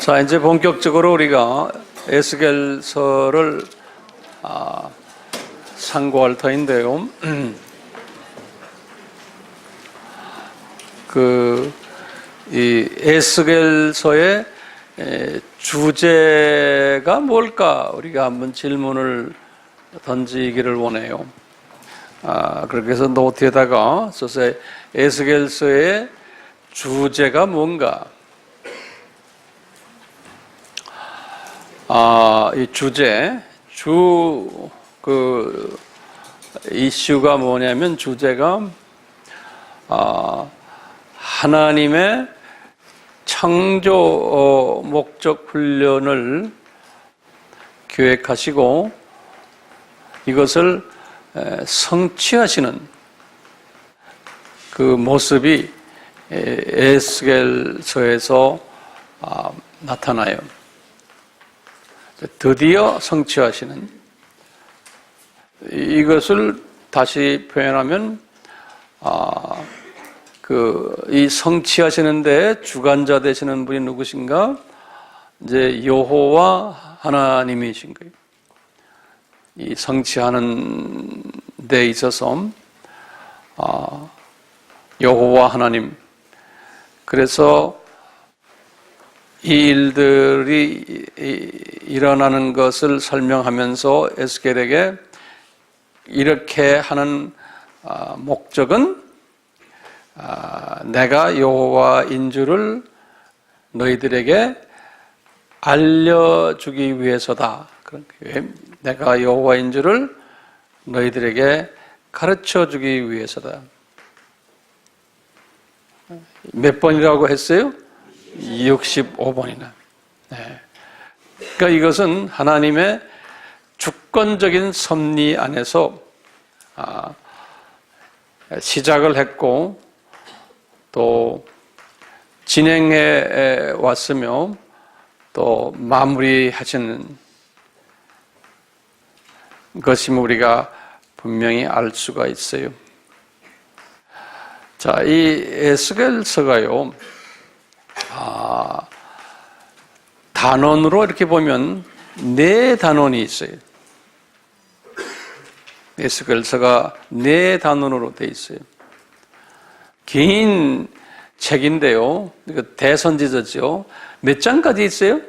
자, 이제 본격적으로 우리가 에스겔서를 상고할 터인데요. 이 에스겔서의 주제가 뭘까? 우리가 한번 질문을 던지기를 원해요. 그렇게 해서 노트에다가 써서 에스겔서의 주제가 뭔가? 이 주제, 이슈가 뭐냐면 주제가, 하나님의 창조 목적 훈련을 계획하시고 이것을 성취하시는 그 모습이 에스겔서에서 나타나요. 드디어 성취하시는, 이것을 다시 표현하면 이 성취하시는데 주관자 되시는 분이 누구신가? 이제 여호와 하나님이신 거예요. 이 성취하는 데 있어서 여호와 하나님. 그래서 이 일들이 일어나는 것을 설명하면서 에스겔에게 이렇게 하는 목적은 내가 여호와인 줄을 너희들에게 알려주기 위해서다. 내가 여호와인 줄을 너희들에게 가르쳐주기 위해서다. 몇 번이라고 했어요? 65번이나. 네. 그러니까 이것은 하나님의 주권적인 섭리 안에서 시작을 했고 또 진행해 왔으며 또 마무리하시는 것임을 우리가 분명히 알 수가 있어요. 자, 이 에스겔서가요, 단원으로 이렇게 보면 4단원이 있어요. 에스겔서가 4단원으로 되어 있어요. 긴 책인데요. 대선지서죠. 몇 장까지 있어요?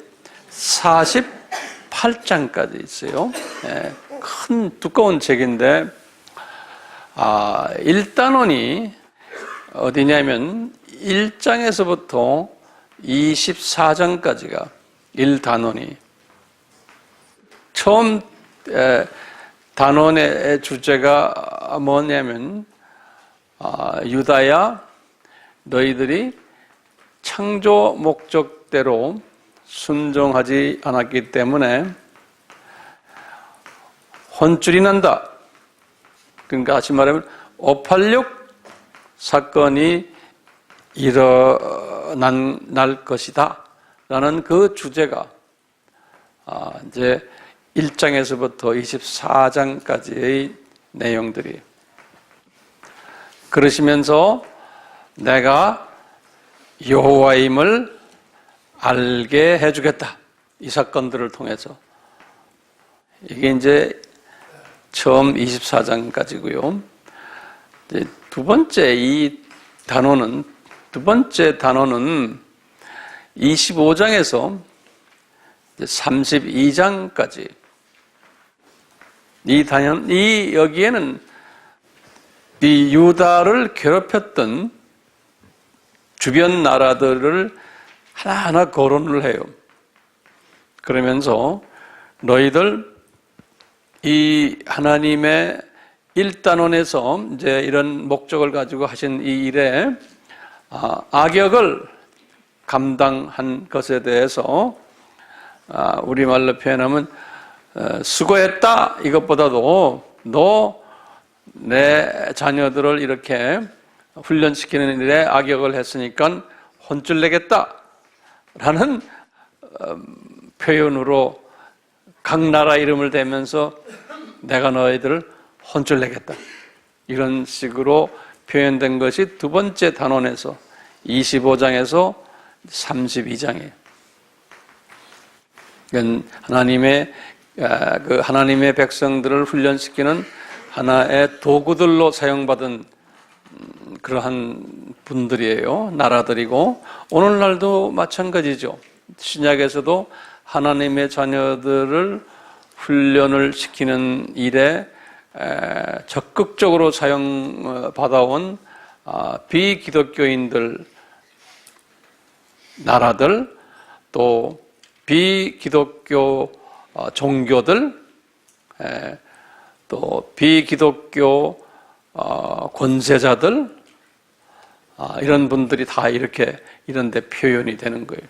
48장까지 있어요. 네, 큰 두꺼운 책인데 1단원이 어디냐면 1장에서부터 24장까지가 1단원이, 처음 단원의 주제가 뭐냐면 유다야, 너희들이 창조 목적대로 순종하지 않았기 때문에 혼쭐이 난다. 그러니까 다시 말하면 586 사건이 일어날 것이다 라는 그 주제가 이제 1장에서부터 24장까지의 내용들이, 그러시면서 내가 여호와임을 알게 해주겠다, 이 사건들을 통해서. 이게 이제 처음 24장까지고요. 두 번째 단원은 25장에서 32장까지. 여기에는 이 유다를 괴롭혔던 주변 나라들을 하나하나 거론을 해요. 그러면서 너희들 이 하나님의 1단원에서 이제 이런 목적을 가지고 하신 이 일에 악역을 감당한 것에 대해서 우리말로 표현하면 수고했다, 이것보다도 너 내 자녀들을 이렇게 훈련시키는 일에 악역을 했으니까 혼쭐 내겠다 라는 표현으로 각 나라 이름을 대면서 내가 너희들을 혼쭐 내겠다, 이런 식으로 표현된 것이 두 번째 단원에서 25장에서 32장이에요. 하나님의 백성들을 훈련시키는 하나의 도구들로 사용받은 그러한 분들이에요. 나라들이고 오늘날도 마찬가지죠. 신약에서도 하나님의 자녀들을 훈련을 시키는 일에 적극적으로 사용받아온 비기독교인들, 나라들, 또 비기독교 종교들, 또 비기독교 권세자들, 이런 분들이 다 이렇게 이런 데 표현이 되는 거예요.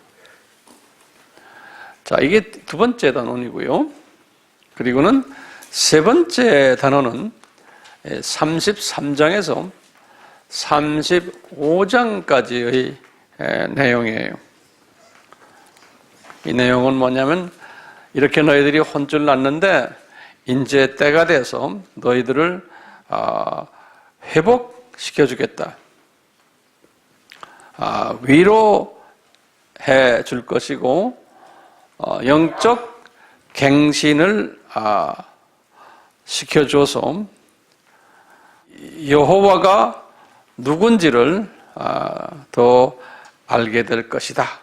자, 이게 두 번째 단원이고요. 그리고는 세 번째 단원은 33장에서 35장까지의 내용이에요. 이 내용은 뭐냐면 이렇게 너희들이 혼쭐 났는데 이제 때가 돼서 너희들을 회복시켜 주겠다. 위로해 줄 것이고 영적 갱신을 시켜줘서 여호와가 누군지를 더 알게 될 것이다.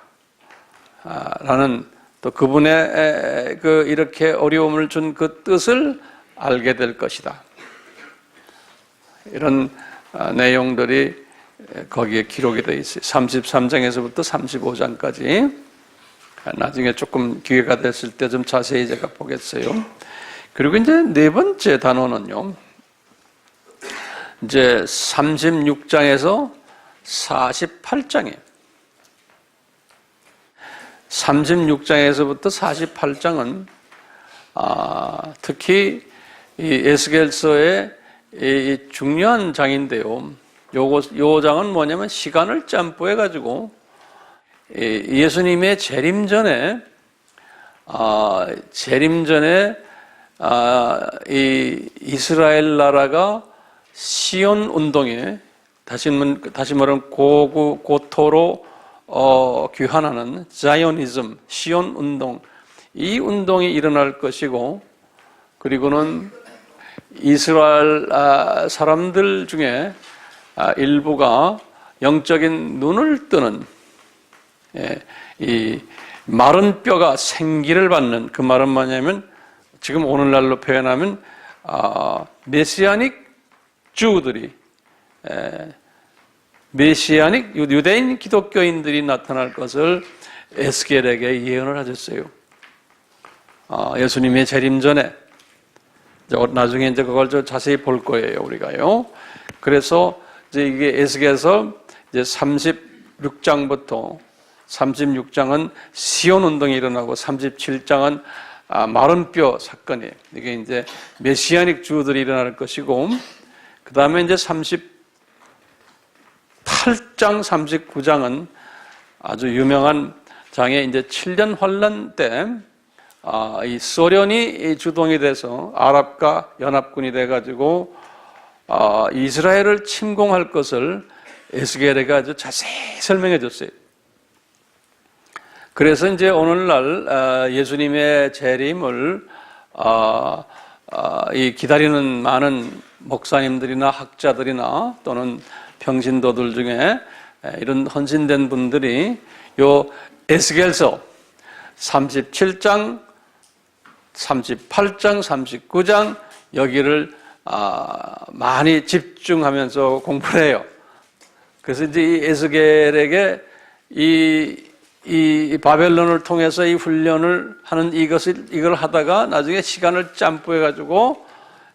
라는 또 그분의 이렇게 어려움을 준 그 뜻을 알게 될 것이다. 이런 내용들이 거기에 기록이 되어 있어요. 33장에서부터 35장까지. 나중에 조금 기회가 됐을 때 좀 자세히 제가 보겠어요. 그리고 이제 네 번째 단원은요, 이제 36장에서 48장이에요. 36장에서부터 48장은 특히 이 에스겔서의 이 중요한 장인데요. 요 장은 뭐냐면 시간을 짬뿌해 가지고 예수님의 재림 전에 이 이스라엘 나라가 시온 운동에 다시 말하면 고토로 귀환하는 자이오니즘, 시온 운동, 이 운동이 일어날 것이고, 그리고는 이스라엘 사람들 중에 일부가 영적인 눈을 뜨는 이 마른 뼈가 생기를 받는, 그 말은 뭐냐면 지금 오늘날로 표현하면 메시아닉 주들이, 메시아닉 유대인 기독교인들이 나타날 것을 에스겔에게 예언을 하셨어요. 예수님의 재림 전에. 나중에 이제 그걸 좀 자세히 볼 거예요, 우리가요. 그래서 이제 이게 에스겔에서 이제 36장부터 36장은 시온 운동이 일어나고 37장은 마른 뼈 사건이에요. 이게 이제 메시아닉 주들이 일어날 것이고, 그 다음에 이제 38장, 39장은 아주 유명한 장에 이제 7년 환란 때, 이 소련이 주동이 돼서 아랍과 연합군이 돼가지고, 이스라엘을 침공할 것을 에스겔에게 아주 자세히 설명해 줬어요. 그래서 이제 오늘날 예수님의 재림을 이 기다리는 많은 목사님들이나 학자들이나 또는 평신도들 중에 이런 헌신된 분들이 요 에스겔서 37장, 38장, 39장 여기를 많이 집중하면서 공부를 해요. 그래서 이제 이 에스겔에게 이 바벨론을 통해서 이 훈련을 하는 이걸 하다가 나중에 시간을 짬뿌해 가지고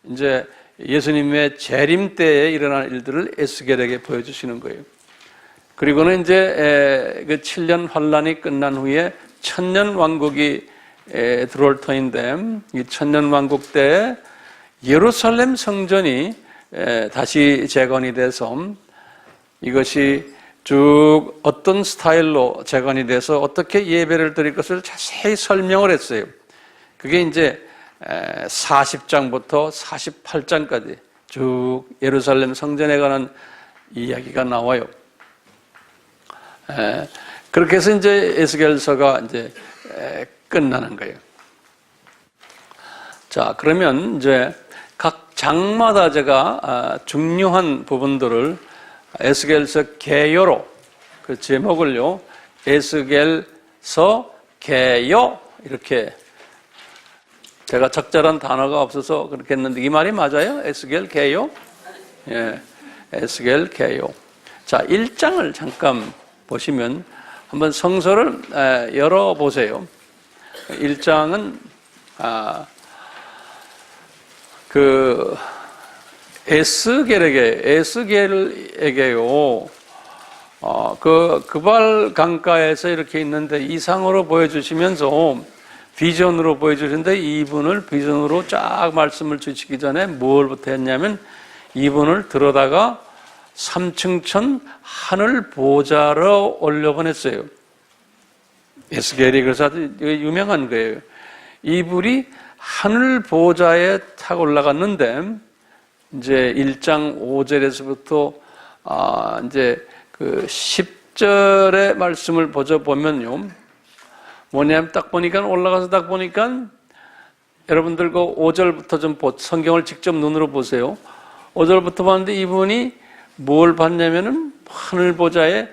이제 예수님의 재림 때에 일어날 일들을 에스겔에게 보여주시는 거예요. 그리고는 이제 그 7년 환란이 끝난 후에 천년 왕국이 들어올 터인데, 이 천년 왕국 때 예루살렘 성전이 다시 재건이 돼서 이것이 쭉 어떤 스타일로 재건이 돼서 어떻게 예배를 드릴 것을 자세히 설명을 했어요. 그게 이제 40장부터 48장까지 쭉 예루살렘 성전에 관한 이야기가 나와요. 그렇게 해서 이제 에스겔서가 이제 끝나는 거예요. 자, 그러면 이제 각 장마다 제가 중요한 부분들을 에스겔서 개요로 그 제목을요, 에스겔서 개요 이렇게 제가 적절한 단어가 없어서 그렇게 했는데 이 말이 맞아요? 에스겔 개요? 예, 에스겔 개요. 자, 1장을 잠깐 보시면 한번 성서를 열어보세요. 1장은 그 에스겔에게요. 그 그발 강가에서 이렇게 있는데 이상으로 보여주시면서 비전으로 보여주시는데 이분을 비전으로 쫙 말씀을 주시기 전에 뭘부터 했냐면 이분을 들어다가 3층 천 하늘 보좌로 올려보냈어요. 에스겔이 그래서 아주 유명한 거예요. 이분이 하늘 보좌에 타고 올라갔는데 이제 1장 5절에서부터 이제 그 10절의 말씀을 보면요. 뭐냐면 딱 보니까 올라가서 딱 보니까 여러분들 그 5절부터 좀 성경을 직접 눈으로 보세요. 5절부터 봤는데 이분이 뭘 봤냐면은 하늘 보좌에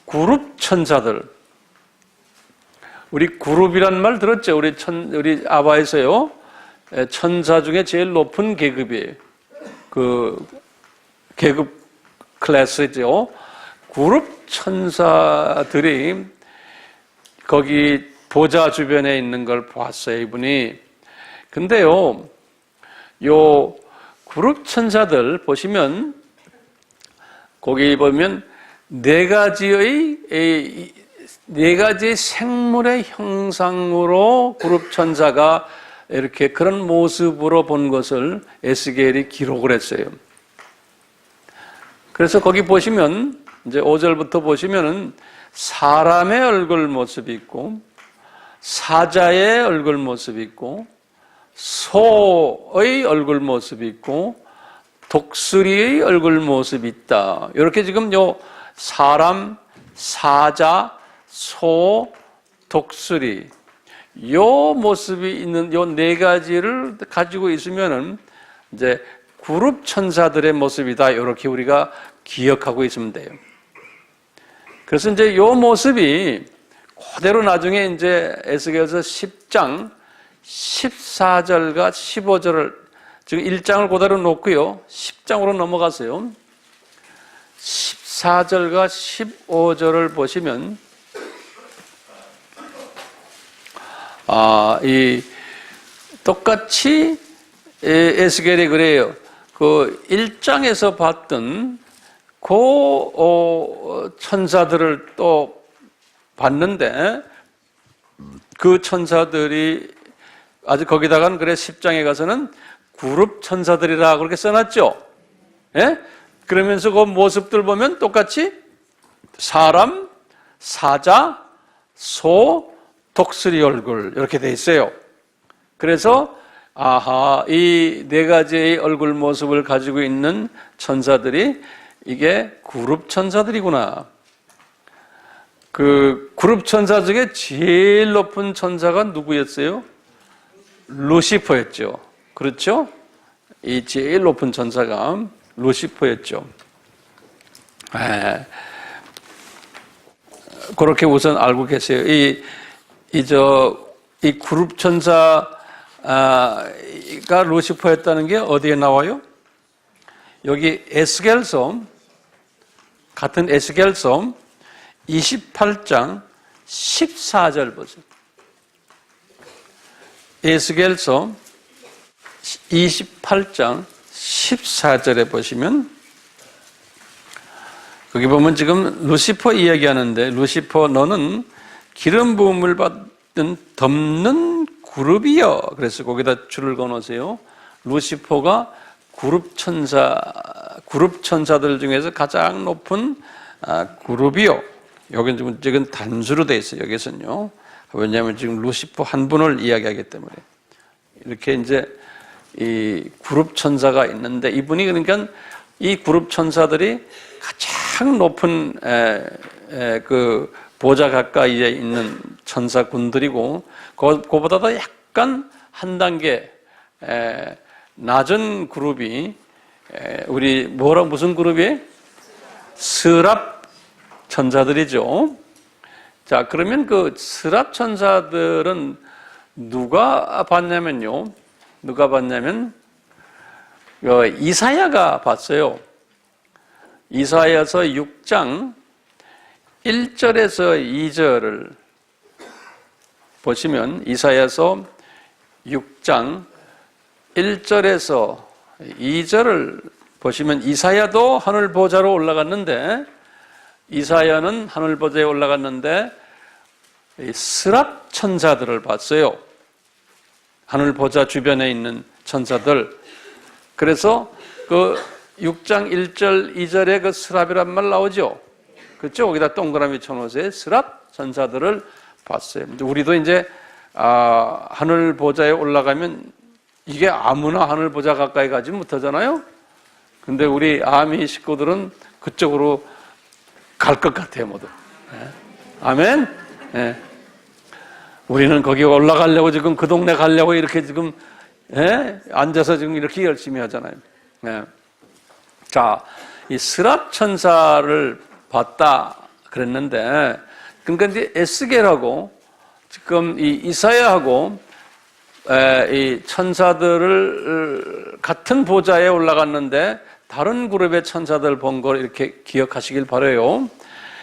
그룹 천사들. 우리 그룹이란 말 들었죠? 우리 아바에서요. 천사 중에 제일 높은 계급이에요. 그 계급 클래스죠. 그룹 천사들이 거기 보좌 주변에 있는 걸 봤어요, 이분이. 근데요, 요 그룹 천사들 보시면 거기 보면 네 가지의 생물의 형상으로 그룹 천사가 이렇게 그런 모습으로 본 것을 에스겔이 기록을 했어요. 그래서 거기 보시면 이제 5절부터 보시면은 사람의 얼굴 모습이 있고 사자의 얼굴 모습이 있고 소의 얼굴 모습이 있고 독수리의 얼굴 모습이 있다. 이렇게 지금 요 사람, 사자, 소, 독수리 요 모습이 있는 요 네 가지를 가지고 있으면은 이제 그룹 천사들의 모습이다. 이렇게 우리가 기억하고 있으면 돼요. 그래서 이제 요 모습이 그대로 나중에 이제 에스겔서 10장 14절과 15절을 지금 1장을 그대로 놓고요. 10장으로 넘어가세요. 14절과 15절을 보시면 이 똑같이 에스겔이 그래요. 그 1장에서 봤던 그 천사들을 또 봤는데 그 천사들이 아주 거기다가는 그래 10장에 가서는 그룹 천사들이라 그렇게 써놨죠. 예? 그러면서 그 모습들 보면 똑같이 사람, 사자, 소, 독수리 얼굴 이렇게 돼 있어요. 그래서 이 네 가지의 얼굴 모습을 가지고 있는 천사들이 이게 그룹 천사들이구나. 그 그룹 천사 중에 제일 높은 천사가 누구였어요? 루시퍼였죠. 그렇죠? 이 제일 높은 천사가 루시퍼였죠. 그렇게 우선 알고 계세요. 이 그룹 천사가 루시퍼였다는 게 어디에 나와요? 여기 에스겔서, 같은 에스겔서 28장 14절 보세요. 에스겔서 28장 14절에 보시면 거기 보면 지금 루시퍼 이야기하는데 루시퍼 너는 기름 부음을 받은 덮는 그룹이여. 그래서 거기다 줄을 그어놓으세요. 루시퍼가 그룹 천사들 중에서 가장 높은 그룹이요. 여기는 지금 단수로 되어 있어요. 여기서는요. 왜냐하면 지금 루시퍼 한 분을 이야기하기 때문에 이렇게 이제 이 그룹 천사가 있는데 이분이 그러니까 이 그룹 천사들이 가장 높은 그 보좌 가까이에 있는 천사군들이고 그보다도 약간 한 단계 낮은 그룹이 우리 무슨 그룹이에요? 스랍 천사들이죠. 자, 그러면 그 스랍 천사들은 누가 봤냐면요. 이사야가 봤어요. 이사야서 6장 1절에서 2절을 보시면 이사야서 6장 1절에서 2절을 보시면 이사야도 하늘 보좌로 올라갔는데 이사야는 하늘 보좌에 올라갔는데 스랍 천사들을 봤어요. 하늘 보좌 주변에 있는 천사들. 그래서 그 6장 1절 2절에 그 스랍이란 말 나오죠. 그렇죠? 거기다 동그라미 쳐놓으세요. 스랍 천사들을 봤어요. 우리도 이제 하늘 보좌에 올라가면 이게 아무나 하늘 보좌 가까이 가지 못하잖아요. 근데 우리 아미 식구들은 그쪽으로 갈 것 같아요, 모두. 네. 아멘? 네. 우리는 거기 올라가려고 지금 그 동네 가려고 이렇게 지금 앉아서 지금 이렇게 열심히 하잖아요. 네. 자, 이 스랍 천사를 봤다 그랬는데, 그러니까 이제 에스겔하고 지금 이 이사야하고 이 천사들을 같은 보좌에 올라갔는데 다른 그룹의 천사들 본 걸 이렇게 기억하시길 바라요.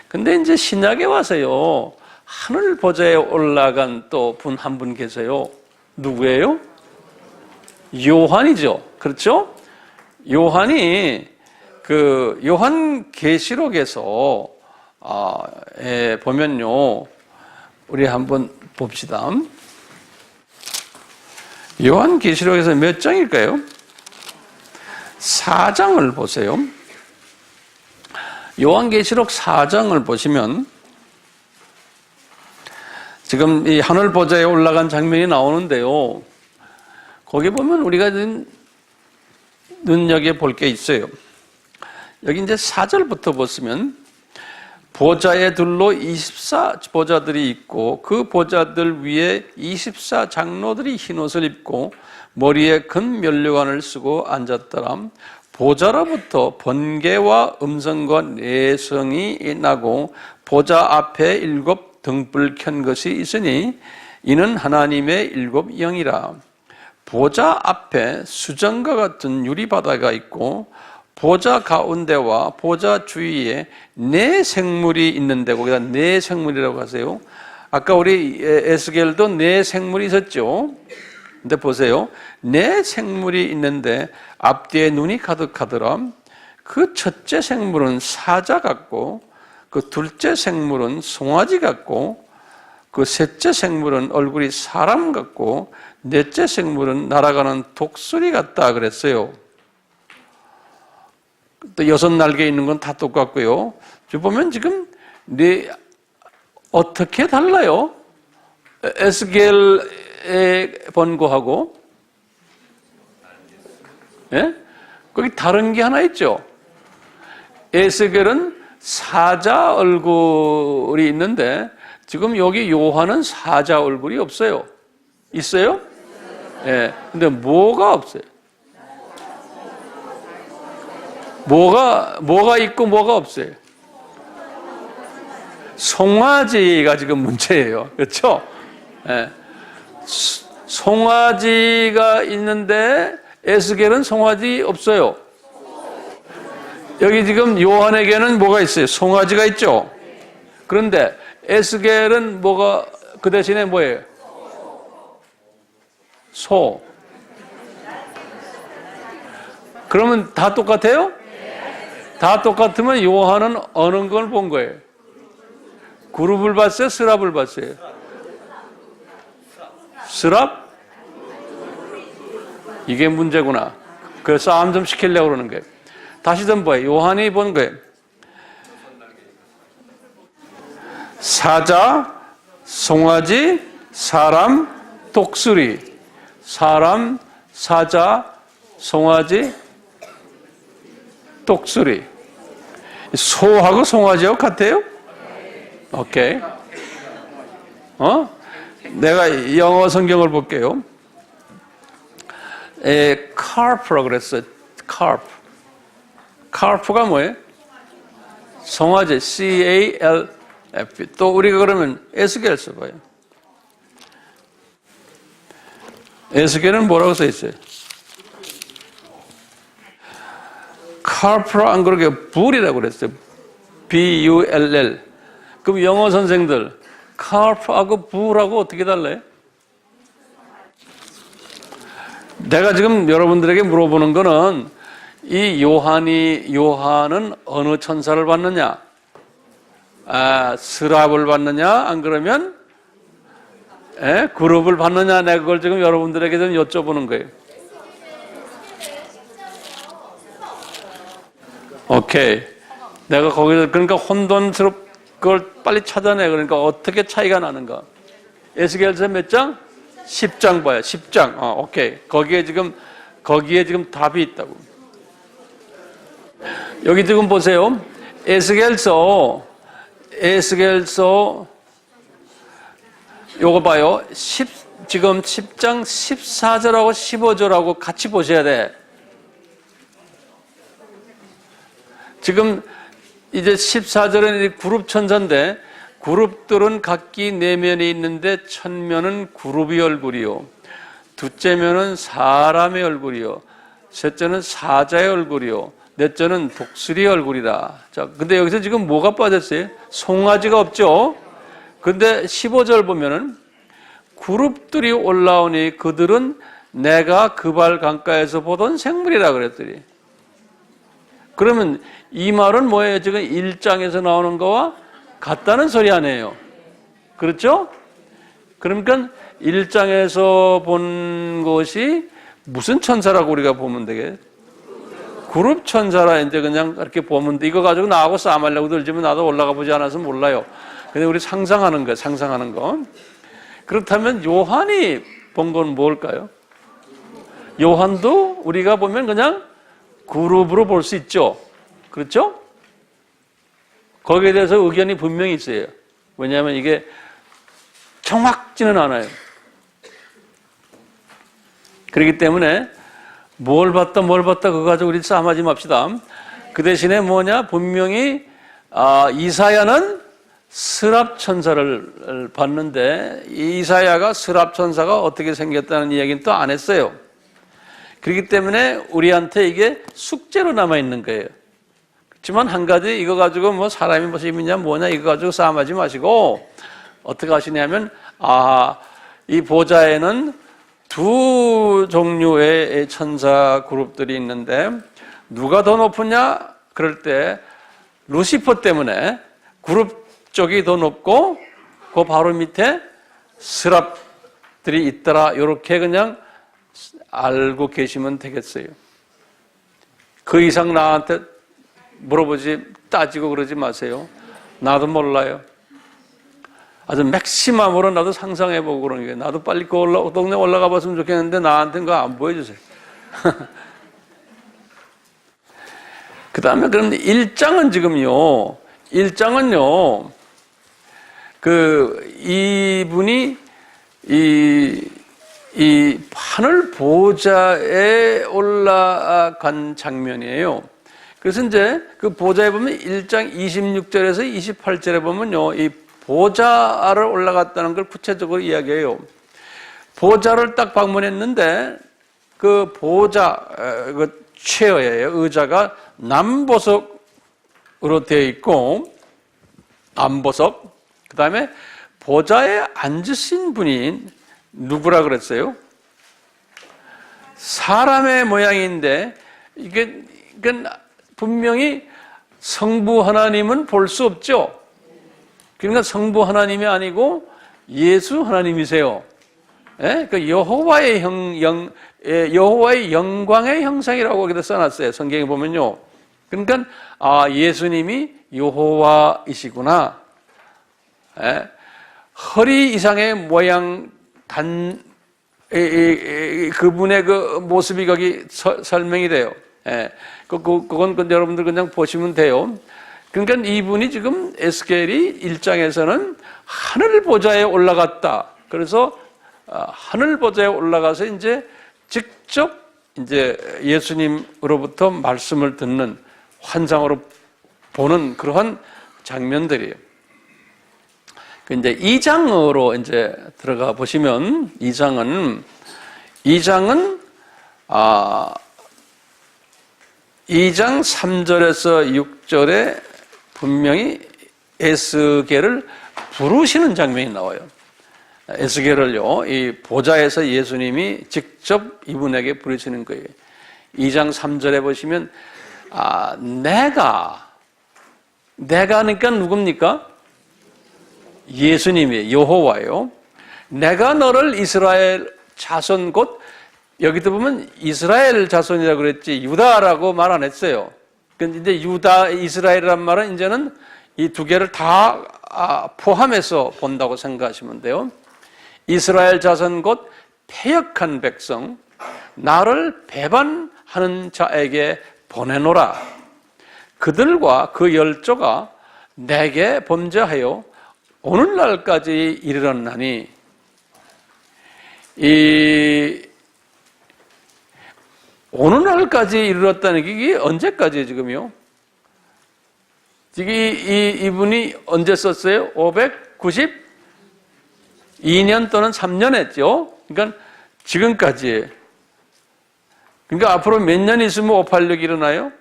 근데 이제 신약에 와서요, 하늘 보좌에 올라간 또 분 한 분 계세요. 누구예요? 요한이죠. 그렇죠? 요한이 그 요한계시록에서 보면요, 우리 한번 봅시다. 요한계시록에서 몇 장일까요? 4장을 보세요. 요한계시록 4장을 보시면 지금 이 하늘 보좌에 올라간 장면이 나오는데요. 거기 보면 우리가 눈여겨볼 게 있어요. 여기 이제 4절부터 보시면 보좌에 둘로 24 보좌들이 있고 그 보좌들 위에 24 장로들이 흰옷을 입고 머리에 큰 면류관을 쓰고 앉았더라. 보좌로부터 번개와 음성과 내성이 나고 보좌 앞에 7 등불 켠 것이 있으니 이는 하나님의 7 영이라. 보좌 앞에 수정과 같은 유리바다가 있고 보좌 가운데와 보좌 주위에 4 생물이 있는데 거기다 4 생물이라고 하세요. 아까 우리 에스겔도 4 생물이 있었죠. 근데 보세요. 4 생물이 있는데 앞뒤에 눈이 가득하더라. 그 첫째 생물은 사자 같고 그 둘째 생물은 송아지 같고 그 셋째 생물은 얼굴이 사람 같고 넷째 생물은 날아가는 독수리 같다 그랬어요. 또 6 날개 있는 건 다 똑같고요. 보면 지금 어떻게 달라요? 에스겔의 번거하고 거기 다른 게 하나 있죠. 에스겔은 사자 얼굴이 있는데 지금 여기 요한은 사자 얼굴이 없어요. 있어요? 근데 뭐가 없어요? 뭐가 있고 뭐가 없어요? 송아지가 지금 문제예요. 그렇죠? 송아지가 있는데 에스겔은 송아지 없어요. 여기 지금 요한에게는 뭐가 있어요? 송아지가 있죠? 그런데 에스겔은 뭐가 그 대신에 뭐예요? 소. 그러면 다 똑같아요? 다 똑같으면 요한은 어느 걸 본 거예요? 그룹을 봤어요? 스랍을 봤어요? 스랍? 이게 문제구나. 그래서 싸움 좀 시키려고 그러는 거예요. 다시 좀 봐요. 요한이 본 거예요. 사자, 송아지, 사람, 독수리. 사람, 사자, 송아지, 독수리. 소하고 송아지하고 같아요? 오케이. 내가 영어 성경을 볼게요. carp라고 그랬어요. carp가 뭐예요? 송아지. C-A-L-F. 또 우리가 그러면 에스겔 써봐요. 에스겔은 뭐라고 써 있어요? carp라 안 그러게 bull이라고 그랬어요. B-U-L-L. 그럼 영어 선생들 carp하고 bull하고 어떻게 달라요? 내가 지금 여러분들에게 물어보는 거는 이 요한은 어느 천사를 받느냐? 스랍을 받느냐? 안 그러면 그룹을 받느냐? 내가 그걸 지금 여러분들에게 좀 여쭤보는 거예요. 오케이. 내가 거기서 그러니까 혼돈스럽 그걸 빨리 찾아내. 그러니까 어떻게 차이가 나는가? 에스겔서 몇 장? 10장 봐요. 10장. 오케이. 거기에 지금 답이 있다고. 여기 지금 보세요. 에스겔서 요거 봐요. 지금 10장 14절하고 15절하고 같이 보셔야 돼. 지금 이제 14절은 그룹 천사인데 그룹들은 각기 내면이 있는데 첫면은 그룹의 얼굴이요, 둘째면은 사람의 얼굴이요, 셋째는 사자의 얼굴이요, 넷째는 독수리의 얼굴이다. 자, 근데 여기서 지금 뭐가 빠졌어요? 송아지가 없죠? 근데 15절 보면은 그룹들이 올라오니 그들은 내가 그발 강가에서 보던 생물이라 그랬더니, 그러면 이 말은 뭐예요? 지금 1장에서 나오는 거와 같다는 소리 아니에요. 그렇죠? 그러니까 1장에서 본 것이 무슨 천사라고 우리가 보면 되게? 그룹 천사라 이제 그냥 이렇게 보면 돼. 이거 가지고 나하고 싸움하려고 들지만 나도 올라가 보지 않아서 몰라요. 근데 우리 상상하는 거. 그렇다면 요한이 본 건 뭘까요? 요한도 우리가 보면 그냥 그룹으로 볼 수 있죠. 그렇죠? 거기에 대해서 의견이 분명히 있어요. 왜냐하면 이게 정확지는 않아요. 그렇기 때문에 뭘 봤다 그거 가지고 우리 싸움하지 맙시다. 그 대신에 뭐냐? 분명히 이사야는 스랍 천사를 봤는데 이사야가 스랍 천사가 어떻게 생겼다는 이야기는 또 안 했어요. 그렇기 때문에 우리한테 이게 숙제로 남아 있는 거예요. 그렇지만 한 가지 이거 가지고 뭐 사람이 무슨 의미냐 뭐냐 이거 가지고 싸움하지 마시고 어떻게 하시냐면 이 보좌에는 두 종류의 천사 그룹들이 있는데 누가 더 높으냐? 그럴 때 루시퍼 때문에 그룹 쪽이 더 높고 그 바로 밑에 스랍들이 있더라. 이렇게 그냥 알고 계시면 되겠어요. 그 이상 나한테 물어보지 따지고 그러지 마세요. 나도 몰라요. 아주 맥시멈으로 나도 상상해보고 그러는 거예요. 나도 빨리 그 동네 올라가 봤으면 좋겠는데 나한테는 그거 안 보여주세요. 그 다음에 그런데 1장은 지금요. 1장은요. 이분이 이 하늘 보좌에 올라간 장면이에요. 그래서 이제 그 보좌에 보면 1장 26절에서 28절에 보면요. 이 보좌를 올라갔다는 걸 구체적으로 이야기해요. 보좌를 딱 방문했는데 그 보좌, 그 체어예요. 의자가 남보석으로 되어 있고, 남보석. 그 다음에 보좌에 앉으신 분이 누구라 그랬어요? 사람의 모양인데, 이건 분명히 성부 하나님은 볼 수 없죠? 그러니까 성부 하나님이 아니고 예수 하나님이세요. 예? 그 여호와의 영광의 형상이라고 거기다 써놨어요. 성경에 보면요. 그러니까 예수님이 여호와이시구나. 예? 허리 이상의 모양 그분의 그 모습이 거기 설명이 돼요. 예. 그건 여러분들 그냥 보시면 돼요. 그러니까 이분이 지금 에스겔이 1장에서는 하늘 보좌에 올라갔다. 그래서 하늘 보좌에 올라가서 이제 직접 이제 예수님으로부터 말씀을 듣는 환상으로 보는 그러한 장면들이에요. 근데 2장으로 이제 들어가 보시면 2장은 2장 3절에서 6절에 분명히 에스겔을 부르시는 장면이 나와요. 에스겔을요, 이 보좌에서 예수님이 직접 이분에게 부르시는 거예요. 2장 3절에 보시면, 내가 하니까 누굽니까? 예수님이에요. 여호와예요. 내가 너를 이스라엘 자손 곧, 여기도 보면 이스라엘 자손이라고 그랬지, 유다라고 말 안 했어요. 근데 유다, 이스라엘이란 말은 이제는 이 두 개를 다 포함해서 본다고 생각하시면 돼요. 이스라엘 자손 곧 패역한 백성, 나를 배반하는 자에게 보내노라. 그들과 그 열조가 내게 범죄하여 오늘날까지 이르렀나니, 이 오늘날까지 이르렀다는 게 이게 언제까지예요, 지금요? 이분이 언제 썼어요? 592년 또는 3년 했죠? 그러니까 지금까지. 그러니까 앞으로 몇 년 있으면 586 일어나요?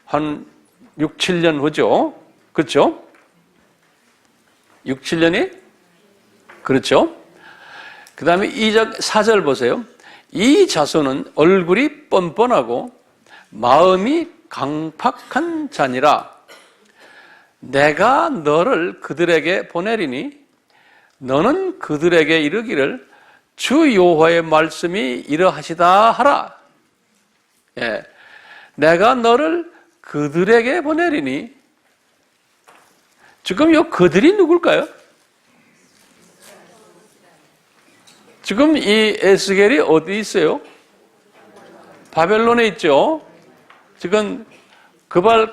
한 6, 7년 후죠? 그렇죠? 6, 7년이? 그렇죠? 그 다음에 4절 보세요. 이 자손은 얼굴이 뻔뻔하고 마음이 강팍한 자니라. 내가 너를 그들에게 보내리니 너는 그들에게 이르기를 주 여호와의 말씀이 이러하시다 하라. 예, 내가 너를 그들에게 보내리니, 지금 요 그들이 누굴까요? 지금 이 에스겔이 어디 있어요? 바벨론에 있죠. 지금 그발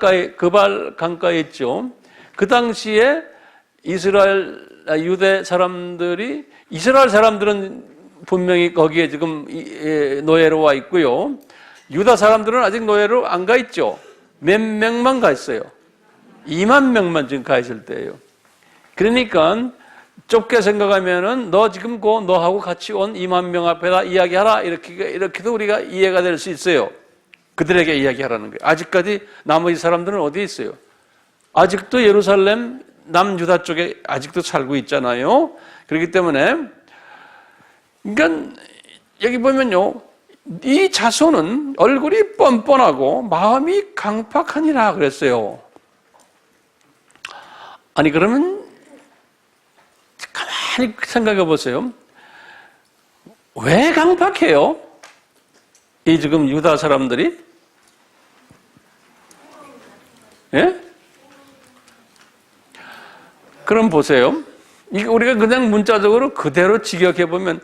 강가에 있죠. 그 당시에 유대 사람들이, 이스라엘 사람들은 분명히 거기에 지금 노예로 와 있고요. 유다 사람들은 아직 노예로 안 가 있죠. 몇 명만 가 있어요. 2만 명만 지금 가 있을 때예요. 그러니까 좁게 생각하면은 너 지금 너하고 같이 온 2만 명 앞에다 이야기하라, 이렇게도 우리가 이해가 될 수 있어요. 그들에게 이야기하라는 거예요. 아직까지 나머지 사람들은 어디에 있어요? 아직도 예루살렘 남유다 쪽에 아직도 살고 있잖아요. 그렇기 때문에, 그러니까 여기 보면요, 이 자손은 얼굴이 뻔뻔하고 마음이 강팍하니라 그랬어요. 아니, 그러면 가만히 생각해 보세요. 왜 강팍해요? 이 지금 유다 사람들이? 예? 그럼 보세요. 우리가 그냥 문자적으로 그대로 직역해 보면,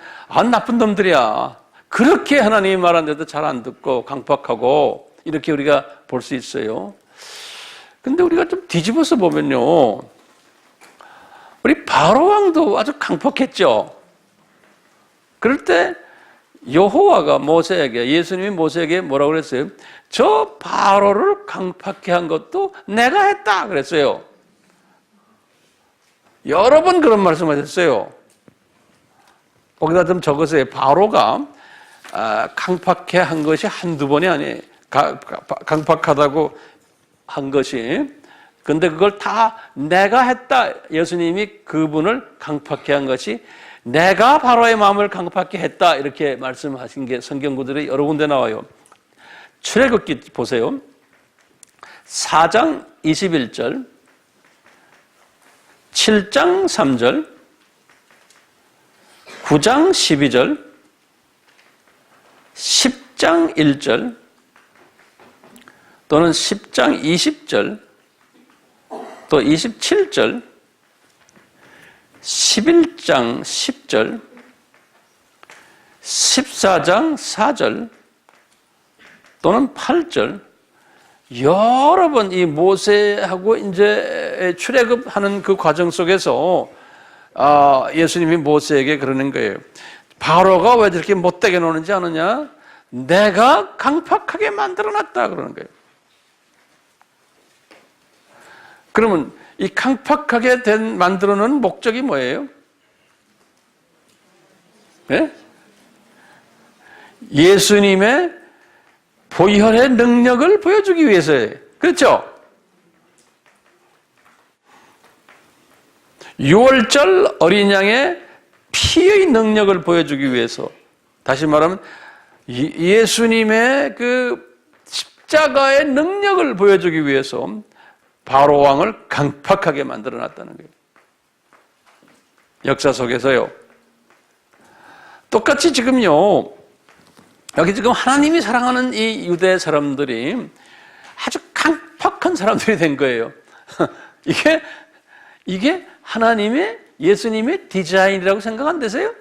나쁜 놈들이야. 그렇게 하나님이 말하는데도 잘 안 듣고 강팍하고, 이렇게 우리가 볼 수 있어요. 근데 우리가 좀 뒤집어서 보면요, 우리 바로 왕도 아주 강팍했죠. 그럴 때 여호와가 모세에게, 예수님이 모세에게 뭐라고 그랬어요? 저 바로를 강팍해 한 것도 내가 했다 그랬어요. 여러 번 그런 말씀하셨어요. 거기다 좀 적으세요. 바로가 강팍해 한 것이 한두 번이 아니에요. 강팍하다고 한 것이. 근데 그걸 다 내가 했다. 예수님이 그분을 강팍해 한 것이 내가 바로의 마음을 강팍해 했다. 이렇게 말씀하신 게 성경 구절에 여러 군데 나와요. 출애굽기 보세요. 4장 21절, 7장 3절, 9장 12절, 10장 1절, 또는 10장 20절, 또 27절, 11장 10절, 14장 4절, 또는 8절, 여러 번 이 모세하고 이제 출애굽하는 그 과정 속에서 예수님이 모세에게 그러는 거예요. 바로가 왜 저렇게 못되게 노는지 아느냐? 내가 강팍하게 만들어놨다 그러는 거예요. 그러면 이 강팍하게 만들어놓은 목적이 뭐예요? 네? 예수님의 보혈의 능력을 보여주기 위해서예요. 그렇죠? 6월절 어린 양의 피의 능력을 보여주기 위해서, 다시 말하면 예수님의 그 십자가의 능력을 보여주기 위해서 바로 왕을 강팍하게 만들어놨다는 거예요. 역사 속에서요. 똑같이 지금요, 여기 지금 하나님이 사랑하는 이 유대 사람들이 아주 강팍한 사람들이 된 거예요. 이게 하나님의, 예수님의 디자인이라고 생각 안 되세요?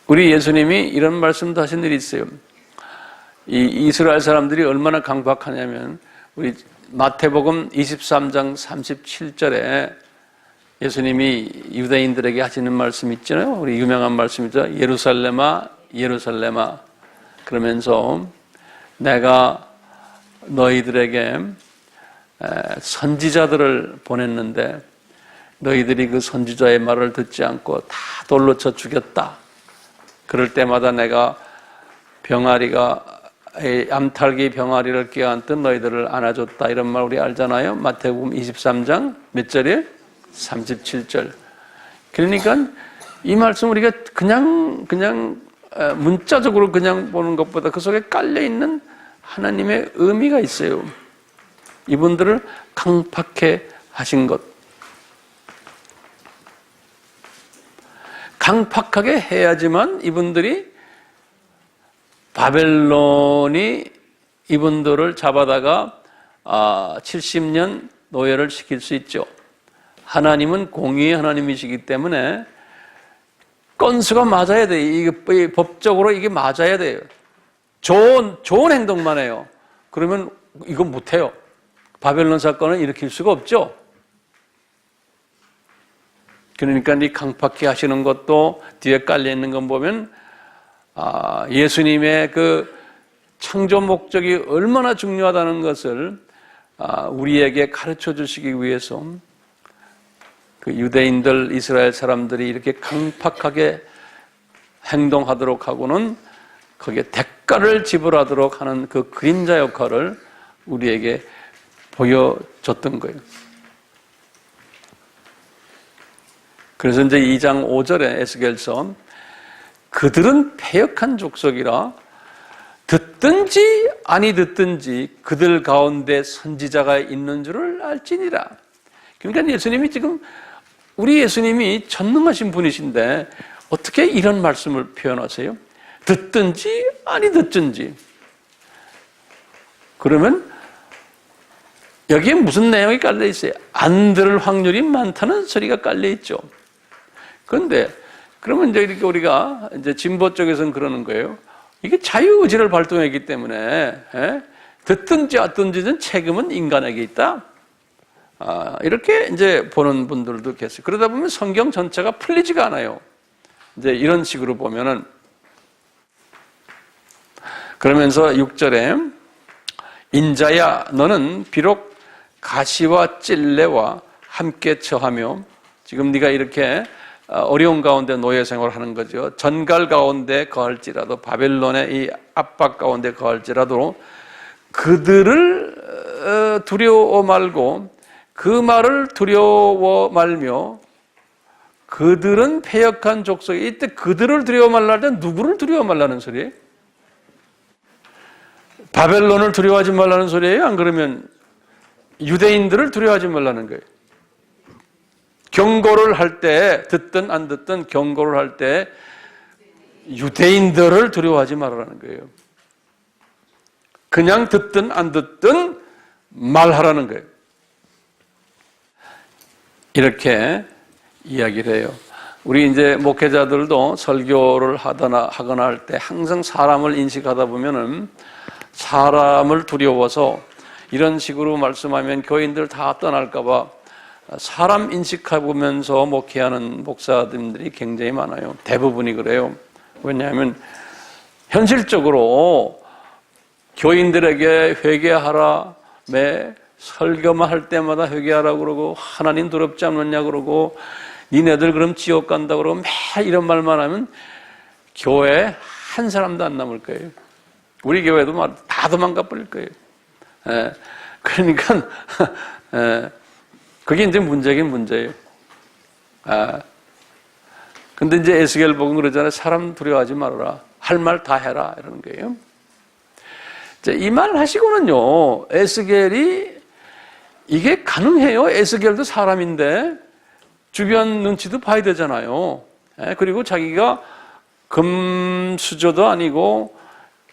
우리 예수님이 이런 말씀도 하신 일이 있어요. 이 이스라엘 사람들이 얼마나 강박하냐면, 우리 마태복음 23장 37절에 예수님이 유대인들에게 하시는 말씀 있잖아요. 우리 유명한 말씀이죠. 예루살렘아, 예루살렘아. 그러면서 내가 너희들에게 선지자들을 보냈는데 너희들이 그 선지자의 말을 듣지 않고 다 돌로 쳐 죽였다. 그럴 때마다 내가 암탉이 병아리를 껴안듯 너희들을 안아줬다. 이런 말 우리 알잖아요. 마태복음 23장 몇 절이에요? 37절. 그러니까 이 말씀 우리가 그냥 문자적으로 그냥 보는 것보다 그 속에 깔려있는 하나님의 의미가 있어요. 이분들을 강팍해 하신 것. 강팍하게 해야지만 이분들이 바벨론이 이분들을 잡아다가 70년 노예를 시킬 수 있죠. 하나님은 공의의 하나님이시기 때문에 건수가 맞아야 돼요. 이게 법적으로 이게 맞아야 돼요. 좋은 행동만 해요. 그러면 이건 못해요. 바벨론 사건을 일으킬 수가 없죠. 그러니까 이 강팍해 하시는 것도 뒤에 깔려있는 건 보면 예수님의 그 창조 목적이 얼마나 중요하다는 것을 우리에게 가르쳐 주시기 위해서 그 유대인들, 이스라엘 사람들이 이렇게 강팍하게 행동하도록 하고는 거기에 대가를 지불하도록 하는 그 그림자 역할을 우리에게 보여줬던 거예요. 그래서 이제 2장 5절에 에스겔서 그들은 패역한 족속이라 듣든지 아니 듣든지 그들 가운데 선지자가 있는 줄을 알지니라. 그러니까 예수님이 지금 우리 예수님이 전능하신 분이신데 어떻게 이런 말씀을 표현하세요? 듣든지 아니 듣든지. 그러면 여기에 무슨 내용이 깔려 있어요? 안 들을 확률이 많다는 소리가 깔려 있죠. 그런데 그러면 이제 이렇게 우리가 이제 진보 쪽에서는 그러는 거예요. 이게 자유의지를 발동했기 때문에 듣든지 안 듣든지는 책임은 인간에게 있다. 이렇게 이제 보는 분들도 계세요. 그러다 보면 성경 전체가 풀리지가 않아요. 이제 이런 식으로 보면은 그러면서 6절에 인자야 너는 비록 가시와 찔레와 함께 처하며 지금 네가 이렇게 어려운 가운데 노예 생활을 하는 거죠. 전갈 가운데 거할지라도 바벨론의 이 압박 가운데 거할지라도 그들을 두려워 말고 그 말을 두려워 말며 그들은 패역한 족속이 이때 그들을 두려워 말라 할 때 누구를 두려워 말라는 소리예요? 바벨론을 두려워하지 말라는 소리예요? 안 그러면 유대인들을 두려워하지 말라는 거예요. 경고를 할 때 듣든 안 듣든 경고를 할 때 유대인들을 두려워하지 말라는 거예요. 그냥 듣든 안 듣든 말하라는 거예요. 이렇게 이야기를 해요. 우리 이제 목회자들도 설교를 하거나 할 때 항상 사람을 인식하다 보면은 사람을 두려워서 이런 식으로 말씀하면 교인들 다 떠날까봐 사람 인식해보면서 목회하는 목사님들이 굉장히 많아요. 대부분이 그래요. 왜냐하면 현실적으로 교인들에게 회개하라, 매 설교만 할 때마다 회개하라고 그러고 하나님 두렵지 않느냐 그러고 니네들 그럼 지옥 간다 그러고 매일 이런 말만 하면 교회에 한 사람도 안 남을 거예요. 우리 교회도 다 도망가 버릴 거예요. 그러니까 그게 이제 문제긴 문제예요. 근데 이제 에스겔 보고 그러잖아요. 사람 두려워하지 말아라. 할 말 다 해라. 이러는 거예요. 이 말 하시고는요, 에스겔이 이게 가능해요? 에스겔도 사람인데 주변 눈치도 봐야 되잖아요. 그리고 자기가 금수저도 아니고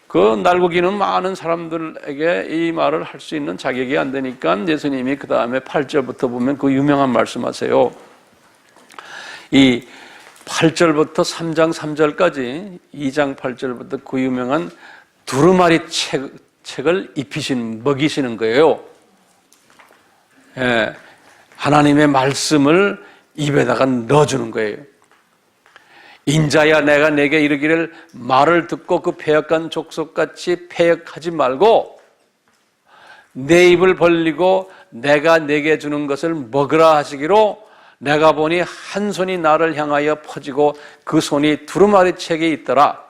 그 날고기는 많은 사람들에게 이 말을 할 수 있는 자격이 안 되니까 예수님이 그 다음에 8절부터 보면 그 유명한 말씀하세요. 이 8절부터 3장 3절까지 2장 8절부터 그 유명한 두루마리 책을 먹이시는 거예요. 하나님의 말씀을 입에다가 넣어주는 거예요. 인자야 내가 내게 이르기를 말을 듣고 그 패역한 족속같이 패역하지 말고 내 입을 벌리고 내가 내게 주는 것을 먹으라 하시기로 내가 보니 한 손이 나를 향하여 퍼지고 그 손이 두루마리 책에 있더라.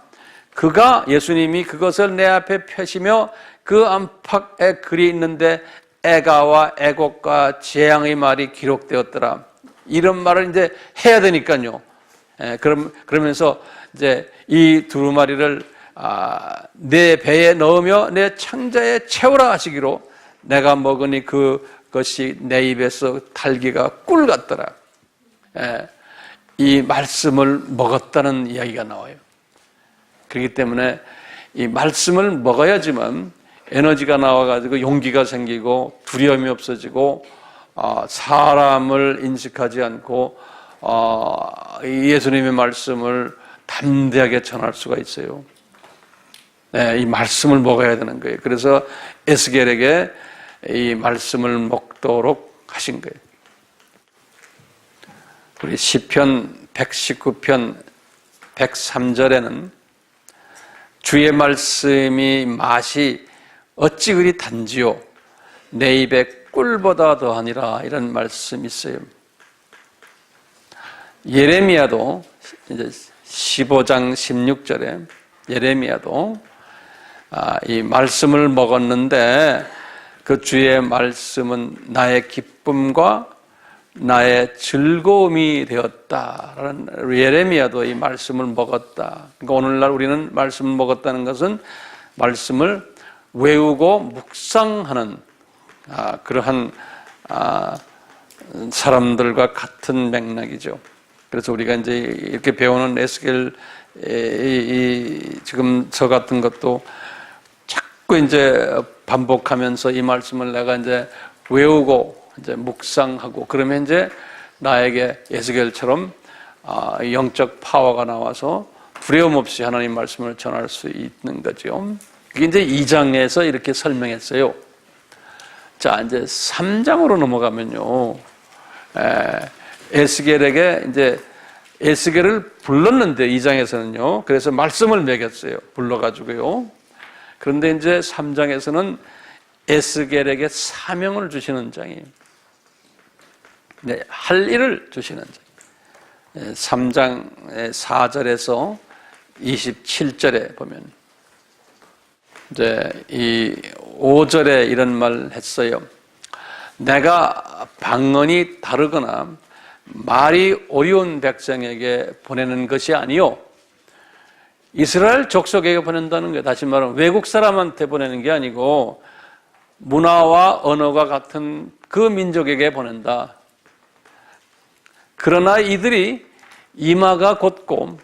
그가 예수님이 그것을 내 앞에 펴시며 그 안팎에 글이 있는데 애가와 애곡과 재앙의 말이 기록되었더라. 이런 말을 이제 해야 되니까요. 그러면서 이제 이 두루마리를 내 배에 넣으며 내 창자에 채우라 하시기로 내가 먹으니 그것이 내 입에서 달기가 꿀 같더라. 이 말씀을 먹었다는 이야기가 나와요. 그렇기 때문에 이 말씀을 먹어야지만 에너지가 나와가지고 용기가 생기고 두려움이 없어지고 사람을 인식하지 않고 예수님의 말씀을 담대하게 전할 수가 있어요. 이 말씀을 먹어야 되는 거예요. 그래서 에스겔에게 이 말씀을 먹도록 하신 거예요. 우리 시편 119편 103절에는 주의 말씀이 맛이 어찌 그리 단지요 내 입에 꿀보다 더하니라 이런 말씀이 있어요. 예레미야도 이제 15장 16절에 예레미야도 이 말씀을 먹었는데 그 주의 말씀은 나의 기쁨과 나의 즐거움이 되었다라는 예레미야도 이 말씀을 먹었다. 그러니까 오늘날 우리는 말씀을 먹었다는 것은 말씀을 외우고 묵상하는 그러한 사람들과 같은 맥락이죠. 그래서 우리가 이제 이렇게 배우는 에스겔 지금 저 같은 것도 자꾸 이제 반복하면서 이 말씀을 내가 이제 외우고 이제 묵상하고 그러면 이제 나에게 에스겔처럼 영적 파워가 나와서 두려움 없이 하나님 말씀을 전할 수 있는 거죠. 그게 이제 2장에서 이렇게 설명했어요. 자, 이제 3장으로 넘어가면요. 에스겔에게 이제 에스겔을 불렀는데 2장에서는요. 그래서 말씀을 먹였어요. 불러가지고요. 그런데 이제 3장에서는 에스겔에게 사명을 주시는 장이에요. 네, 할 일을 주시는 장. 3장 4절에서 27절에 보면 이제 이 5절에 이런 말 했어요. 내가 방언이 다르거나 말이 어려운 백성에게 보내는 것이 아니요 이스라엘 족속에게 보낸다는 거예요. 다시 말하면 외국 사람한테 보내는 게 아니고 문화와 언어가 같은 그 민족에게 보낸다. 그러나 이들이 이마가 굳고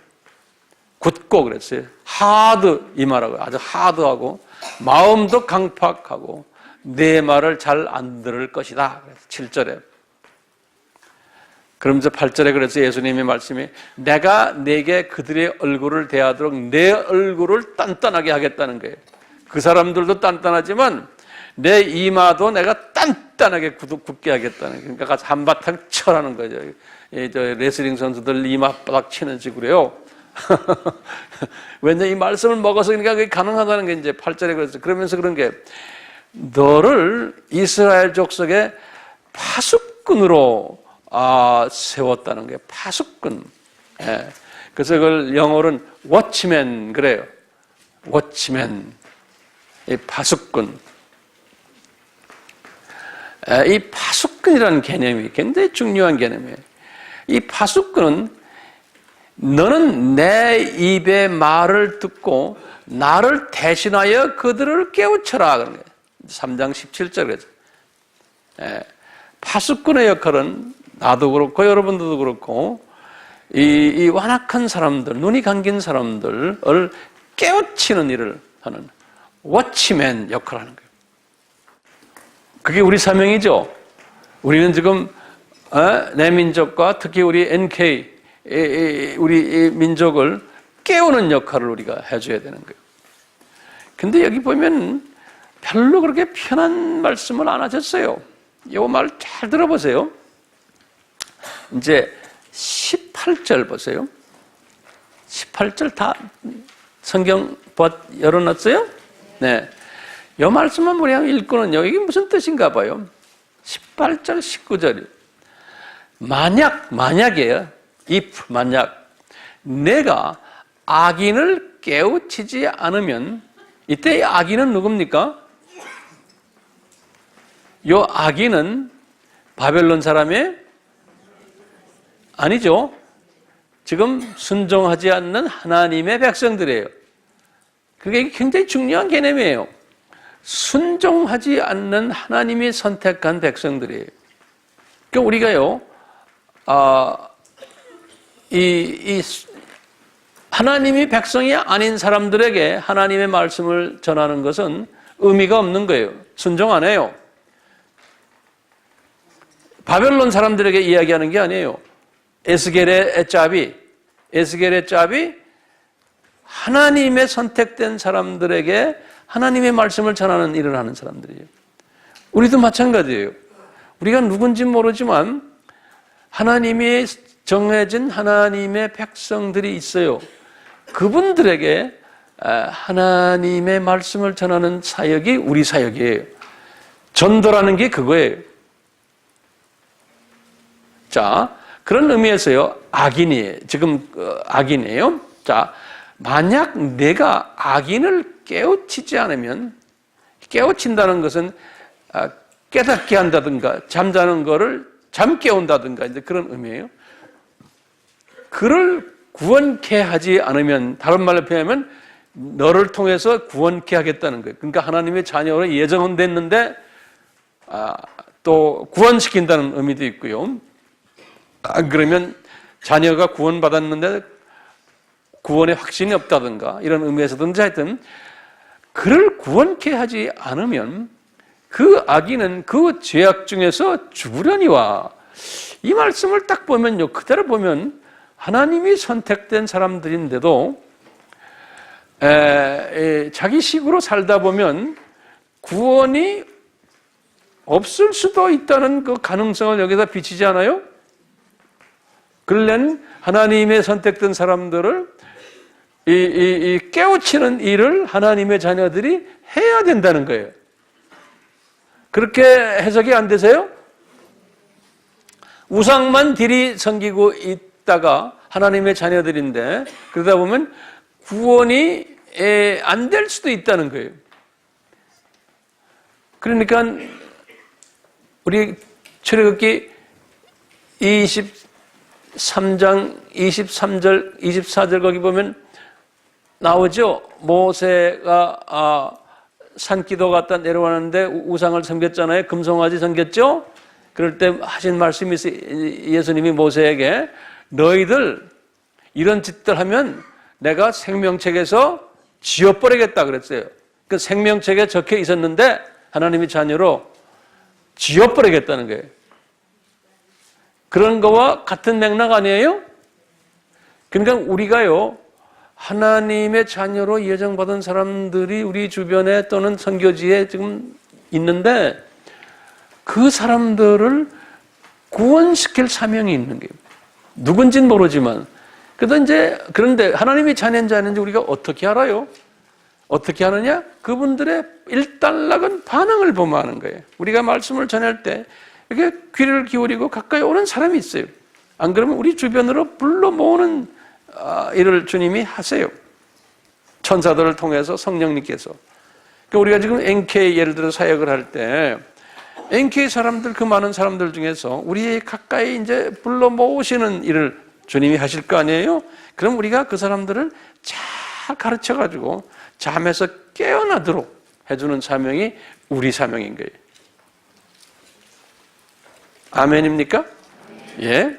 그랬어요. 하드 이마라고 아주 하드하고 마음도 강팍하고 내 말을 잘 안 들을 것이다. 7절에 그러면서 8절에 그래서 예수님의 말씀이 내가 내게 그들의 얼굴을 대하도록 내 얼굴을 단단하게 하겠다는 거예요. 그 사람들도 단단하지만 내 이마도 내가 단단하게 굳게 하겠다는 거예요. 그러니까 같이 한바탕 쳐라는 거죠. 레슬링 선수들 이마 바닥 치는 식으로요. 왜냐 이 말씀을 먹어서 그러니까 그게 가능하다는 게 이제 8절에 그래서 그러면서 그런 게 너를 이스라엘 족속의 파수꾼으로 세웠다는 게 파수꾼. 예. 그래서 그걸 영어로는 워치맨 그래요. 워치맨. 이 파수꾼. 이 파수꾼이라는 개념이 굉장히 중요한 개념이에요. 이 파수꾼은 너는 내 입의 말을 듣고 나를 대신하여 그들을 깨우쳐라. 그런 거예요. 3장 17절 그래서. 파수꾼의 역할은 나도 그렇고 여러분들도 그렇고 이 완악한 사람들, 눈이 감긴 사람들을 깨우치는 일을 하는 워치맨 역할을 하는 거예요. 그게 우리 사명이죠. 우리는 지금 내 민족과 특히 우리 NK 우리 민족을 깨우는 역할을 우리가 해줘야 되는 거예요. 근데 여기 보면 별로 그렇게 편한 말씀을 안 하셨어요. 이 말 잘 들어보세요. 이제 18절 보세요. 18절 다 성경 열어놨어요? 네. 이 말씀만 우리 읽고는요, 이게 무슨 뜻인가 봐요. 18절, 19절. 만약이에요. if, 만약. 내가 악인을 깨우치지 않으면, 이때 악인은 누굽니까? 요 악인은 바벨론 사람의 아니죠. 지금 순종하지 않는 하나님의 백성들이에요. 그게 굉장히 중요한 개념이에요. 순종하지 않는 하나님이 선택한 백성들이에요. 그러니까 우리가요, 하나님이 백성이 아닌 사람들에게 하나님의 말씀을 전하는 것은 의미가 없는 거예요. 순종 안 해요. 바벨론 사람들에게 이야기하는 게 아니에요. 에스겔의 짭이 하나님의 선택된 사람들에게 하나님의 말씀을 전하는 일을 하는 사람들이에요. 우리도 마찬가지예요. 우리가 누군지 모르지만 하나님이 정해진 하나님의 백성들이 있어요. 그분들에게 하나님의 말씀을 전하는 사역이 우리 사역이에요. 전도라는 게 그거예요. 자, 그런 의미에서요, 악인이에요. 지금 악인이에요. 자, 만약 내가 악인을 깨우치지 않으면, 깨우친다는 것은 깨닫게 한다든가, 잠자는 거를 잠 깨운다든가, 이제 그런 의미예요. 그를 구원케 하지 않으면, 다른 말로 표현하면, 너를 통해서 구원케 하겠다는 거예요. 그러니까 하나님의 자녀로 예정은 됐는데, 또 구원시킨다는 의미도 있고요. 그러면 자녀가 구원받았는데 구원의 확신이 없다든가 이런 의미에서든지 하여튼 그를 구원케 하지 않으면 그 악인은 그 죄악 중에서 죽으려니와. 이 말씀을 딱 보면요, 그대로 보면 하나님이 선택된 사람들인데도 자기 식으로 살다 보면 구원이 없을 수도 있다는 그 가능성을 여기다 비치지 않아요? 그러려니 하나님의 선택된 사람들을 깨우치는 일을 하나님의 자녀들이 해야 된다는 거예요. 그렇게 해석이 안 되세요? 우상만 들이 섬기고 있다가 하나님의 자녀들인데 그러다 보면 구원이 안 될 수도 있다는 거예요. 그러니까 우리 출애굽기 23장 23절 24절 거기 보면 나오죠. 모세가 산기도 갔다 내려왔는데 우상을 섬겼잖아요. 금송아지 섬겼죠. 그럴 때 하신 말씀이 예수님이 모세에게 너희들 이런 짓들 하면 내가 생명책에서 지워버리겠다 그랬어요. 그 생명책에 적혀 있었는데 하나님의 자녀로 지워버리겠다는 거예요. 그런 거와 같은 맥락 아니에요? 그러니까 우리가요, 하나님의 자녀로 예정받은 사람들이 우리 주변에 또는 선교지에 지금 있는데 그 사람들을 구원시킬 사명이 있는 거예요. 누군지는 모르지만. 그런데 하나님이 자녀인지 아닌지 우리가 어떻게 알아요? 어떻게 하느냐? 그분들의 일단락은 반응을 보면 하는 거예요. 우리가 말씀을 전할 때 이렇게 귀를 기울이고 가까이 오는 사람이 있어요. 안 그러면 우리 주변으로 불러 모으는 일을 주님이 하세요. 천사들을 통해서 성령님께서. 그러니까 우리가 지금 NK 예를 들어 사역을 할 때 NK 사람들, 그 많은 사람들 중에서 우리 가까이 이제 불러 모으시는 일을 주님이 하실 거 아니에요? 그럼 우리가 그 사람들을 잘 가르쳐 가지고 잠에서 깨어나도록 해주는 사명이 우리 사명인 거예요. 아멘입니까? 예.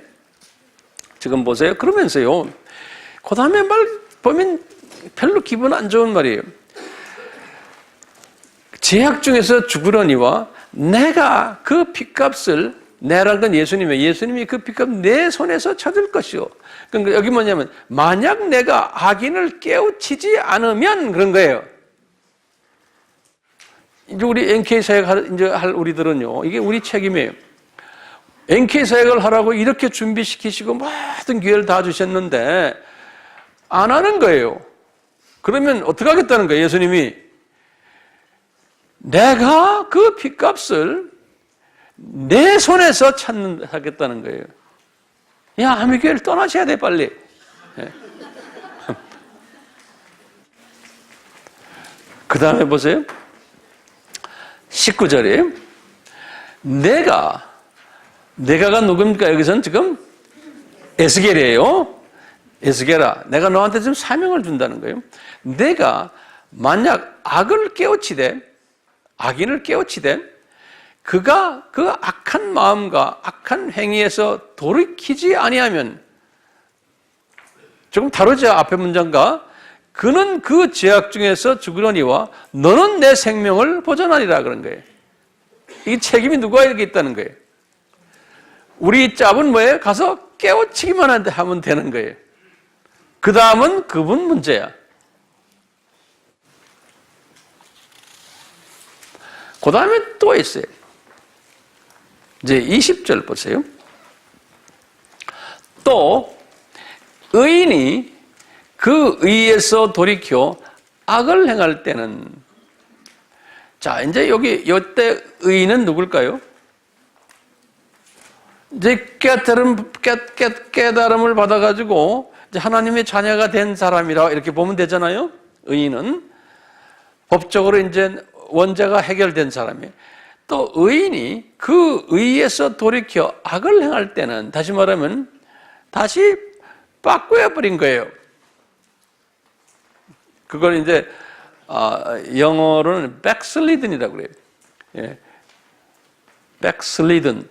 지금 보세요. 그러면서요, 그 다음에 말 보면 별로 기분 안 좋은 말이에요. 제약 중에서 죽으려니와 내가 그 핏값을, 내란 건 예수님이 그 핏값 내 손에서 찾을 것이요. 그러니까 여기 뭐냐면 만약 내가 악인을 깨우치지 않으면 그런 거예요. 이제 우리 NK 사역 이제 할 우리들은요, 이게 우리 책임이에요. NK 사역을 하라고 이렇게 준비시키시고 모든 기회를 다 주셨는데 안 하는 거예요. 그러면 어떻게 하겠다는 거예요? 예수님이 내가 그 핏값을 내 손에서 하겠다는 거예요. 야, 아미교회를 떠나셔야 돼, 빨리. 네. 그 다음에 보세요. 19절에 내가가 누굽니까? 여기서는 지금 에스겔이에요. 에스겔아, 내가 너한테 지금 사명을 준다는 거예요. 내가 만약 악인을 깨우치되 그가 그 악한 마음과 악한 행위에서 돌이키지 아니하면, 조금 다르죠, 앞에 문장과. 그는 그 죄악 중에서 죽으려니와 너는 내 생명을 보존하리라 그런 거예요. 이 책임이 누구에게 있다는 거예요? 우리 짭은 뭐예요? 가서 깨우치기만 하면 되는 거예요. 그 다음은 그분 문제야. 그 다음에 또 있어요. 이제 20절 보세요. 또 의인이 그 의에서 돌이켜 악을 행할 때는, 자, 이제 이때 의인은 누굴까요? 이제 깨달음을 받아가지고 이제 하나님의 자녀가 된 사람이라 이렇게 보면 되잖아요. 의인은 법적으로 이제 원죄가 해결된 사람이에요. 또 의인이 그 의에서 돌이켜 악을 행할 때는, 다시 말하면 다시 바꿔야 버린 거예요. 그걸 이제 영어로는 backslidden이라고 그래요. 예. backslidden,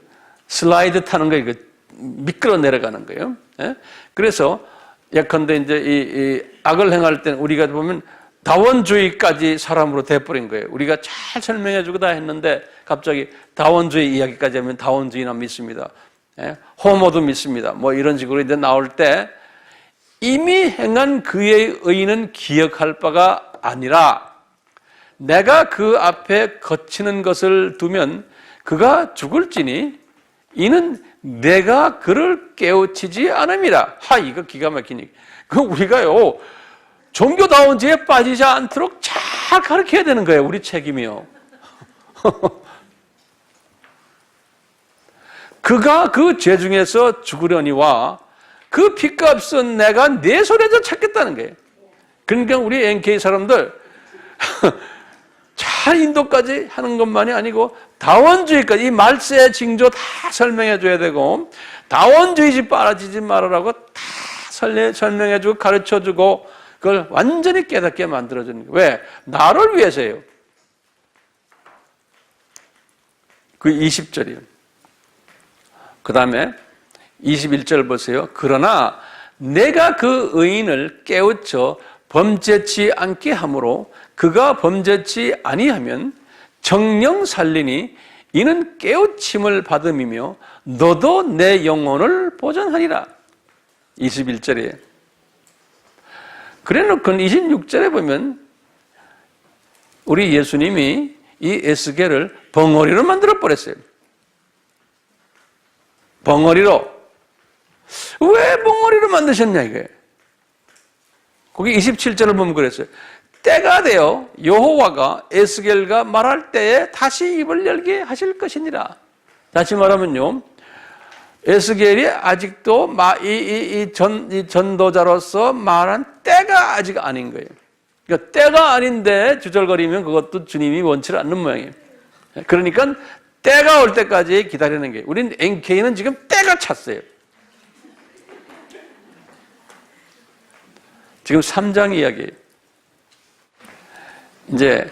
슬라이드 타는 거, 이거 미끄러 내려가는 거예요. 예? 그래서 예컨대 이제 이 악을 행할 때는 우리가 보면 다원주의까지 사람으로 돼버린 거예요. 우리가 잘 설명해주고 다 했는데 갑자기 다원주의 이야기까지 하면 다원주의나 믿습니다. 예? 호모도 믿습니다. 뭐 이런 식으로 이제 나올 때 이미 행한 그의 의는 기억할 바가 아니라 내가 그 앞에 거치는 것을 두면 그가 죽을지니 이는 내가 그를 깨우치지 않음이라. 이거 기가 막히니. 그 우리가요, 종교다원지에 빠지지 않도록 잘 가르쳐야 되는 거예요. 우리 책임이요. 그가 그 죄 중에서 죽으려니와 그 핏값은 내가 내 손에서 찾겠다는 거예요. 그러니까 우리 NK 사람들 잘 인도까지 하는 것만이 아니고 다원주의까지, 이 말세 징조 다 설명해 줘야 되고, 다원주의지 빠지지 말으라고 다 설명해 주고 가르쳐 주고, 그걸 완전히 깨닫게 만들어 주는 거예요. 왜? 나를 위해서예요. 그 20절이에요. 그 다음에 21절 보세요. 그러나 내가 그 의인을 깨우쳐 범죄치 않게 함으로 그가 범죄치 아니하면 정령 살리니 이는 깨우침을 받음이며 너도 내 영혼을 보전하리라. 21절에. 그래놓고 26절에 보면 우리 예수님이 이 에스겔을 벙어리로 만들어 버렸어요. 벙어리로. 왜 벙어리로 만드셨냐 이거예요. 거기 27절을 보면 그랬어요. 때가 되어 여호와가 에스겔과 말할 때에 다시 입을 열게 하실 것이니라. 다시 말하면요, 에스겔이 아직도 전도자로서 말한 때가 아직 아닌 거예요. 그러니까 때가 아닌데 주절거리면 그것도 주님이 원치를 않는 모양이에요. 그러니까 때가 올 때까지 기다리는 거예요. 우린 NK는 지금 때가 찼어요. 지금 3장 이야기예요. 이제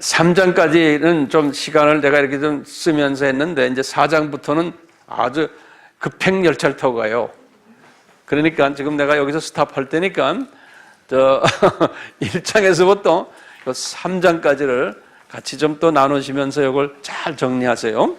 3장까지는 좀 시간을 내가 이렇게 좀 쓰면서 했는데 이제 4장부터는 아주 급행 열차를 타고 가요. 그러니까 지금 내가 여기서 스탑할 때니까 1장에서부터 3장까지를 같이 좀 또 나누시면서 이걸 잘 정리하세요.